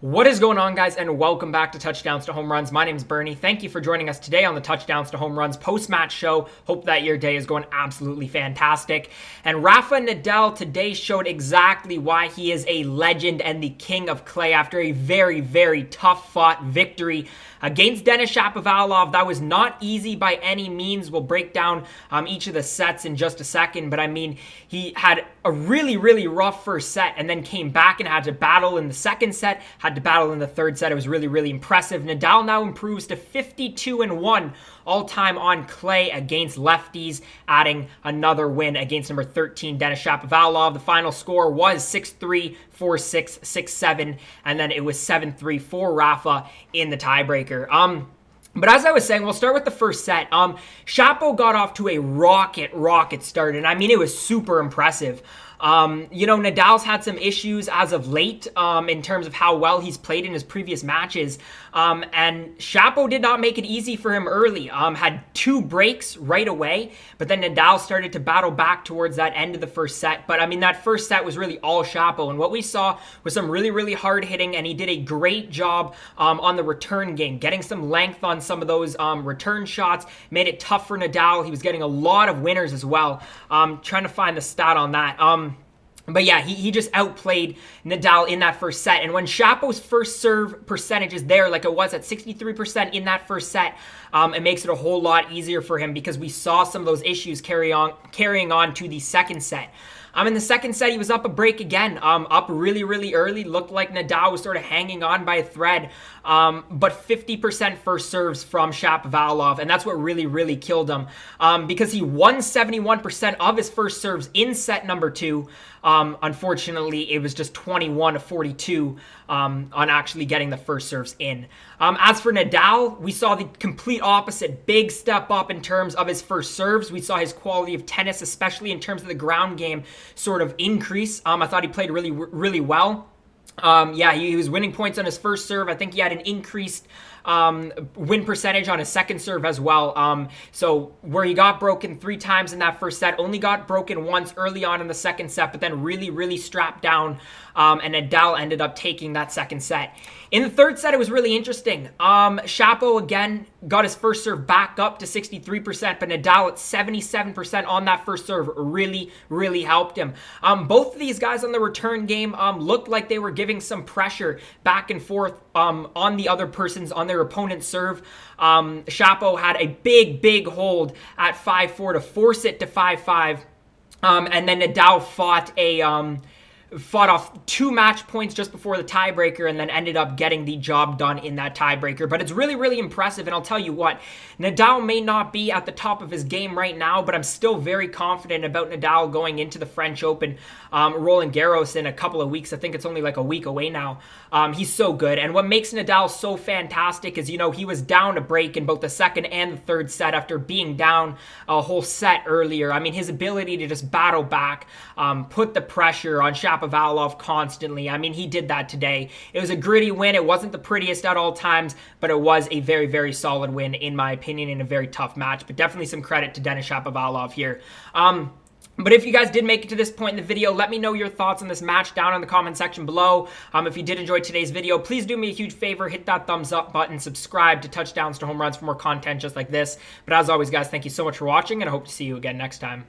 What is going on, guys, and welcome back to Touchdowns to Home Runs. My name is Bernie. Thank you for joining us today on the Touchdowns to Home Runs post-match show. Hope that your day is going absolutely fantastic. And Rafael Nadal today showed exactly why he is a legend and the king of clay after a very, very tough-fought victory against Denis Shapovalov. That was not easy by any means. We'll break down each of the sets in just a second, but I mean, he had a really, really rough first set and then came back and had to battle in the second set, had to battle in the third set. It was really, really impressive. Nadal now improves to 52-1 all-time on clay against lefties, adding another win against number 13, Denis Shapovalov. The final score was 6-3, 4-6, 6-7, and then it was 7-3 for Rafa in the tiebreaker. But as I was saying, we'll start with the first set. Shapo got off to a rocket start, and I mean, it was super impressive. Nadal's had some issues as of late in terms of how well he's played in his previous matches. And Shapo did not make it easy for him early. Had two breaks right away, but then Nadal started to battle back towards that end of the first set. But I mean, that first set was really all Shapo. And what we saw was some really, really hard hitting, and he did a great job on the return game, getting some length on some of those return shots, made it tough for Nadal. He was getting a lot of winners as well. Trying to find the stat on that. But yeah, he just outplayed Nadal in that first set. And when Shapo's first serve percentage is there, like it was at 63% in that first set, it makes it a whole lot easier for him because we saw some of those issues carrying on to the second set. In the second set, he was up a break again, up really, really early. Looked like Nadal was sort of hanging on by a thread, but 50% first serves from Shapovalov, and that's what really, really killed him because he won 71% of his first serves in set number two. Unfortunately, it was just 21-42 on actually getting the first serves in. As for Nadal, we saw the complete opposite. Big step up in terms of his first serves. We saw his quality of tennis, especially in terms of the ground game, sort of increase. I thought he played really, really well. He was winning points on his first serve. I think he had an increased win percentage on his second serve as well. So where he got broken 3 times in that first set, only got broken once early on in the second set, but then really, really strapped down. And Nadal ended up taking that second set. In the third set, it was really interesting. Shapo, again, got his first serve back up to 63%, but Nadal at 77% on that first serve really, really helped him. Both of these guys on the return game looked like they were giving some pressure back and forth on the other person's, on their opponent's serve. Shapo had a big hold at 5-4 to force it to 5-5. And then Nadal fought off 2 match points just before the tiebreaker and then ended up getting the job done in that tiebreaker. But it's really, really impressive. And I'll tell you what, Nadal may not be at the top of his game right now, but I'm still very confident about Nadal going into the French Open, Roland Garros in a couple of weeks. I think it's only like a week away now. He's so good. And what makes Nadal so fantastic is, he was down a break in both the second and the third set after being down a whole set earlier. I mean, his ability to just battle back, put the pressure on Shapovalov constantly. I mean, he did that today. It was a gritty win. It wasn't the prettiest at all times, but it was a very, very solid win, in my opinion, in a very tough match. But definitely some credit to Denis Shapovalov here. But if you guys did make it to this point in the video, let me know your thoughts on this match down in the comment section below. If you did enjoy today's video, please do me a huge favor, hit that thumbs up button, subscribe to Touchdowns to Home Runs for more content just like this. But as always, guys, thank you so much for watching, and I hope to see you again next time.